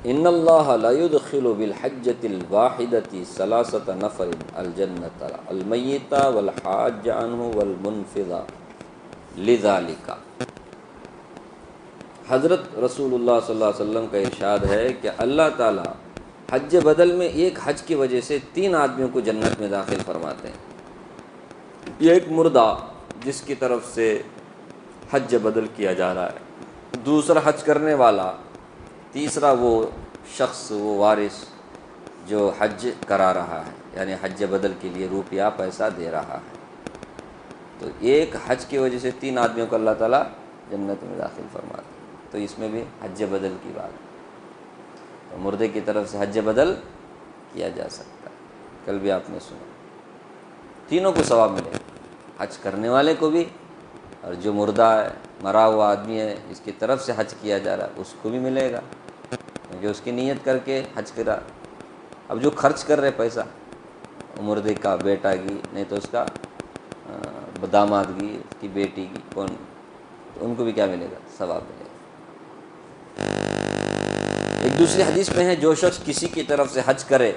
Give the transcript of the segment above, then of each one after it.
ان اللہ لا يدخل بالحجۃ الواحدۃ ثلاثۃ نفر الجنۃ المیت والحاج عنہ والمنفذ لذالک۔ حضرت رسول اللہ صلی اللہ علیہ وسلم کا ارشاد ہے کہ اللہ تعالیٰ حج بدل میں ایک حج کی وجہ سے 3 آدمیوں کو جنت میں داخل فرماتے ہیں۔ یہ ایک مردہ جس کی طرف سے حج بدل کیا جا رہا ہے، دوسرا حج کرنے والا، تیسرا وہ شخص، وہ وارث جو حج کرا رہا ہے، یعنی حج بدل کے لیے روپیہ پیسہ دے رہا ہے۔ تو ایک حج کی وجہ سے 3 آدمیوں کو اللہ تعالیٰ جنت میں داخل فرماتے ہیں۔ تو اس میں بھی حج بدل کی بات ہے، تو مردے کی طرف سے حج بدل کیا جا سکتا ہے۔ کل بھی آپ نے سنا، تینوں کو ثواب ملے گا، حج کرنے والے کو بھی، اور جو مردہ ہے، مرا ہوا آدمی ہے جس کی طرف سے حج کیا جا رہا ہے، اس کو بھی ملے گا، کیونکہ اس کی نیت کر کے حج کرا۔ اب جو خرچ کر رہے پیسہ، مردے کا بیٹا کی، نہیں تو اس کا داماد کی، اس کی بیٹی کی، کون، تو ان کو بھی کیا ملے گا؟ ثواب ملے گا۔ ایک دوسری حدیث میں ہے، جو شخص کسی کی طرف سے حج کرے،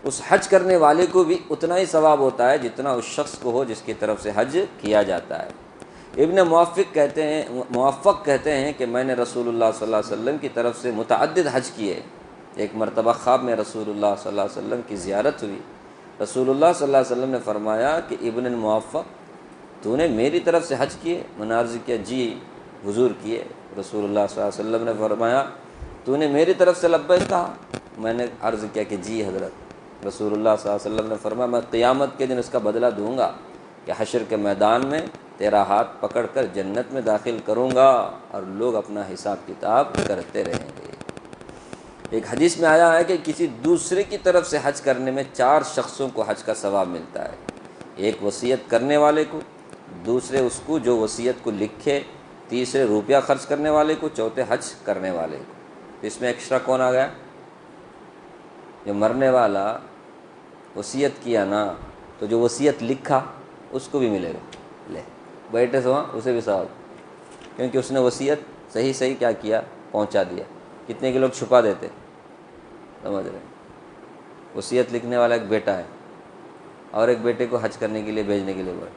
اس حج کرنے والے کو بھی اتنا ہی ثواب ہوتا ہے جتنا اس شخص کو ہو جس کی طرف سے حج کیا جاتا ہے۔ ابن موفق کہتے ہیں کہ میں نے رسول اللہ صلی اللہ علیہ وسلم کی طرف سے متعدد حج کیے۔ ایک مرتبہ خواب میں رسول اللہ صلی اللہ علیہ وسلم کی زیارت ہوئی۔ رسول اللہ صلی اللہ علیہ وسلم نے فرمایا کہ ابن موفق، تو نے میری طرف سے حج کیے؟ میں نے عرض کیا جی حضور کیے۔ رسول اللہ صلی اللہ علیہ وسلم نے فرمایا تو نے میری طرف سے لبیک کہا؟ میں نے عرض کیا کہ جی حضرت۔ رسول اللہ صلی اللہ علیہ وسلم نے فرمایا میں قیامت کے دن اس کا بدلہ دوں گا کہ حشر کے میدان میں تیرا ہاتھ پکڑ کر جنت میں داخل کروں گا اور لوگ اپنا حساب کتاب کرتے رہیں گے۔ ایک حدیث میں آیا ہے کہ کسی دوسرے کی طرف سے حج کرنے میں 4 شخصوں کو حج کا ثواب ملتا ہے۔ ایک وصیت کرنے والے کو، دوسرے اس کو جو وصیت کو لکھے، تیسرے روپیہ خرچ کرنے والے کو، چوتھے حج کرنے والے کو۔ اس میں ایکسٹرا کون آ گیا؟ جو مرنے والا وصیت کیا نا، تو جو وصیت لکھا اس کو بھی ملے گا، لے بیٹھے سو اسے بھی ثواب، کیونکہ اس نے وصیت صحیح کیا کیا، پہنچا دیا۔ کتنے کے لوگ چھپا دیتے، سمجھ رہے ہیں؟ وصیت لکھنے والا ایک بیٹا ہے اور ایک بیٹے کو حج کرنے کے لیے بھیجنے کے لیے بولے،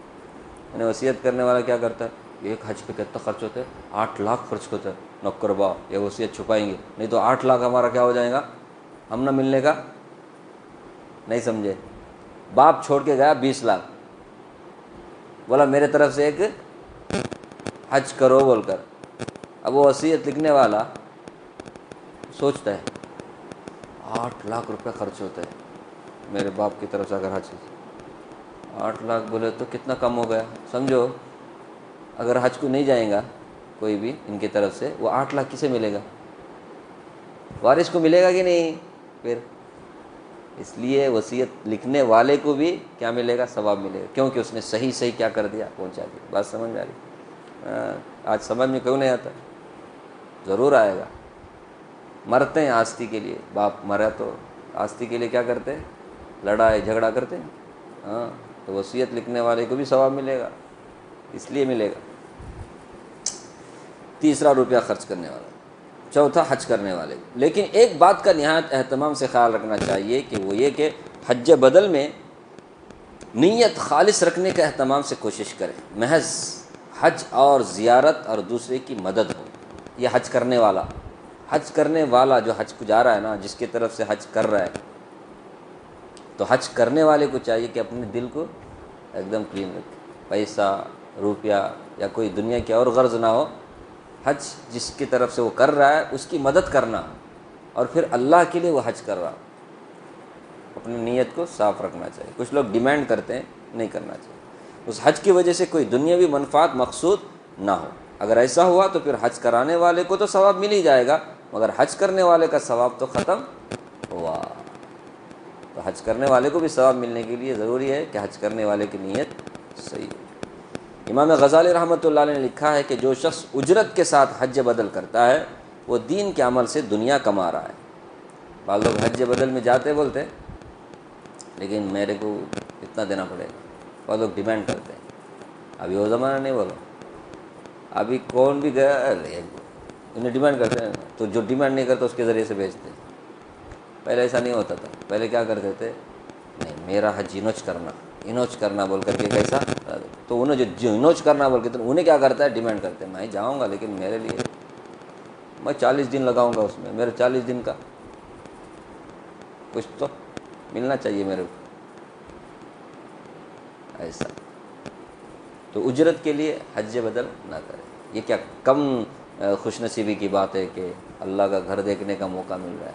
یعنی وصیت کرنے والا کیا کرتا ہے، ایک حج پہ کتنا خرچ ہوتا ہے؟ 8 لاکھ خرچ ہوتا ہے، نوکر با یہ وصیت چھپائیں گے، نہیں تو 8 لاکھ ہمارا کیا ہو جائے گا، ہم نہ ملنے کا۔ نہیں سمجھے؟ باپ چھوڑ کے گیا 20 لاکھ، بولا میرے طرف سے ایک حج کرو بول کر۔ اب وہ وصیت لکھنے والا سوچتا ہے 8 لاکھ روپے خرچ ہوتا ہے میرے باپ کی طرف سے اگر حج، 8 لاکھ بولے تو کتنا کم ہو گیا، سمجھو۔ اگر حج کو نہیں جائیں گا کوئی بھی ان کی طرف سے، وہ 8 لاکھ کسے ملے گا؟ وارث کو ملے گا کہ نہیں؟ پھر اس لیے وصیت لکھنے والے کو بھی کیا ملے گا؟ ثواب ملے گا، کیونکہ اس نے صحیح کیا کر دیا، پہنچا دیا۔ بات سمجھ میں آ رہی؟ آج سمجھ میں کیوں نہیں آتا؟ ضرور آئے گا۔ مرتے ہیں آستی کے لیے، باپ مرا تو آستی کے لیے کیا کرتے ہیں؟ لڑائی جھگڑا کرتے ہیں، ہاں، تو وصیت لکھنے والے کو بھی ثواب ملے گا، اس لیے ملے گا۔ تیسرا روپیہ خرچ کرنے والا، چوتھا حج کرنے والے۔ لیکن ایک بات کا نہایت اہتمام سے خیال رکھنا چاہیے کہ وہ یہ کہ حج بدل میں نیت خالص رکھنے کا اہتمام سے کوشش کریں، محض حج اور زیارت اور دوسرے کی مدد ہو۔ یہ حج کرنے والا جو حج کو جا رہا ہے نا، جس کی طرف سے حج کر رہا ہے، تو حج کرنے والے کو چاہیے کہ اپنے دل کو ایک دم کلین رکھے، پیسہ روپیہ یا کوئی دنیا کی اور غرض نہ ہو۔ حج جس کی طرف سے وہ کر رہا ہے اس کی مدد کرنا، اور پھر اللہ کے لیے وہ حج کر رہا، اپنی نیت کو صاف رکھنا چاہیے۔ کچھ لوگ ڈیمانڈ کرتے ہیں، نہیں کرنا چاہیے۔ اس حج کی وجہ سے کوئی دنیاوی منفعت مقصود نہ ہو۔ اگر ایسا ہوا تو پھر حج کرانے والے کو تو ثواب مل ہی جائے گا، مگر حج کرنے والے کا ثواب تو ختم ہوا۔ تو حج کرنے والے کو بھی ثواب ملنے کے لیے ضروری ہے کہ حج کرنے والے کی نیت صحیح ہو۔ امام غزالی رحمۃ اللہ علیہ نے لکھا ہے کہ جو شخص اجرت کے ساتھ حج بدل کرتا ہے وہ دین کے عمل سے دنیا کما رہا ہے۔ بعض لوگ حج بدل میں جاتے بولتے لیکن میرے کو اتنا دینا پڑے گا، بعض لوگ ڈیمانڈ کرتے ہیں۔ ابھی وہ زمانہ نہیں، بولو ابھی کون بھی گیا انہیں ڈیمانڈ کرتے ہیں، تو جو ڈیمانڈ نہیں کرتا اس کے ذریعے سے بھیجتے. پہلے ایسا نہیں ہوتا تھا. پہلے کیا کرتے تھے؟ نہیں میرا حج انوچ کرنا بول کر کے کیسا. تو انہیں جو انوچ کرنا بول کے تو انہیں کیا کرتا ہے؟ ڈیمانڈ کرتے ہیں میں جاؤں گا لیکن میرے لیے میں 40 دن لگاؤں گا اس میں, میرے 40 دن کا کچھ تو ملنا چاہیے میرے کو. ایسا تو اجرت کے لیے حج بدل نہ کرے. یہ کیا کم خوش نصیبی کی بات ہے کہ اللہ کا گھر دیکھنے کا موقع مل رہا ہے؟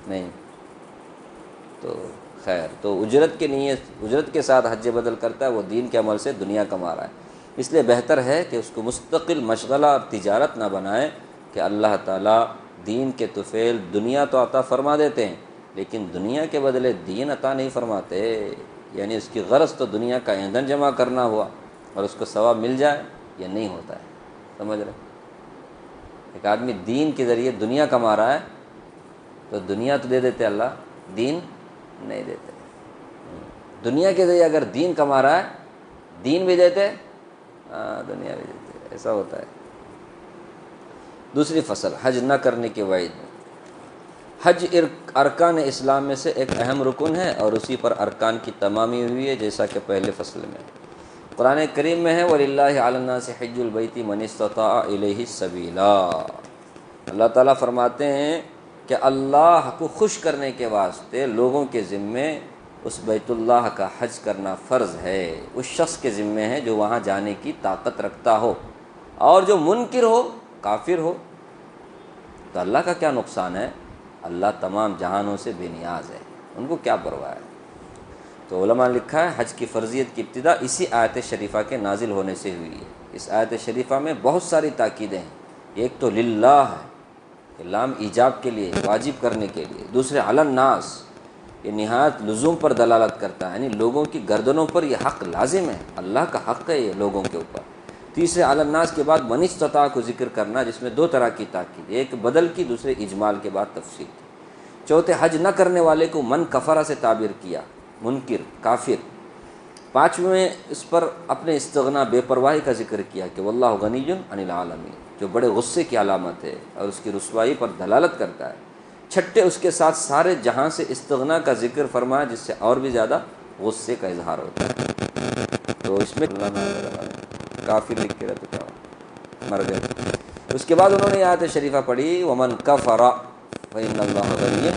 نہیں. تو خیر, تو اجرت کے ساتھ حج بدل کرتا ہے وہ دین کے عمل سے دنیا کما رہا ہے. اس لیے بہتر ہے کہ اس کو مستقل مشغلہ اور تجارت نہ بنائیں کہ اللہ تعالیٰ دین کے طفیل دنیا تو عطا فرما دیتے ہیں لیکن دنیا کے بدلے دین عطا نہیں فرماتے. یعنی اس کی غرض تو دنیا کا ایندھن جمع کرنا ہوا اور اس کو ثواب مل جائے, یہ نہیں ہوتا ہے. سمجھ رہے؟ ایک آدمی دین کے ذریعے دنیا کما رہا ہے تو دنیا تو دے دیتے اللہ, دین نہیں دیتے. دنیا کے ذریعے اگر دین کما رہا ہے دین بھی دیتے, دنیا بھی دیتے. ایسا ہوتا ہے. دوسری فصل حج نہ کرنے کی وعید میں. حج ارکان اسلام میں سے ایک اہم رکن ہے اور اسی پر ارکان کی تمامی ہوئی ہے جیسا کہ پہلے فصل میں قرآن کریم میں ہے وَلِلَّهِ عَلَى النَّاسِ حِجُّ الْبَيْتِ مَنِ اسْتَطَاعَ إِلَيْهِ سَبِيلًا. اللہ تعالیٰ فرماتے ہیں کہ اللہ کو خوش کرنے کے واسطے لوگوں کے ذمے اس بیت اللہ کا حج کرنا فرض ہے. اس شخص کے ذمے ہے جو وہاں جانے کی طاقت رکھتا ہو, اور جو منکر ہو کافر ہو تو اللہ کا کیا نقصان ہے؟ اللہ تمام جہانوں سے بے نیاز ہے, ان کو کیا پرواہ ہے. تو علماء نے لکھا ہے حج کی فرضیت کی ابتدا اسی آیت شریفہ کے نازل ہونے سے ہوئی ہے. اس آیت شریفہ میں بہت ساری تاکیدیں ہیں. ایک تو للہ ہے کہ لام ایجاب کے لیے, واجب کرنے کے لیے. دوسرے علی الناس, یہ نہایت لزوم پر دلالت کرتا ہے, یعنی لوگوں کی گردنوں پر یہ حق لازم ہے, اللہ کا حق ہے یہ لوگوں کے اوپر. تیسرے علی الناس کے بعد من استطاع کو ذکر کرنا جس میں 2 طرح کی تاکید, ایک بدل کی دوسرے اجمال کے بعد تفصیل کی. چوتھے حج نہ کرنے والے کو من کفرہ سے تعبیر کیا, منکر کافر. پانچویں اس پر اپنے استغنا بے پرواہی کا ذکر کیا کہ واللہ غنی عن العالمین, جو بڑے غصے کی علامت ہے اور اس کی رسوائی پر دلالت کرتا ہے. چھٹے اس کے ساتھ سارے جہاں سے استغنا کا ذکر فرمایا جس سے اور بھی زیادہ غصے کا اظہار ہوتا ہے. تو اس میں کافر لکھ کے رہتے مر گئے. اس کے بعد انہوں نے آیت شریفہ پڑھی ومن کفر فإن اللہ غنی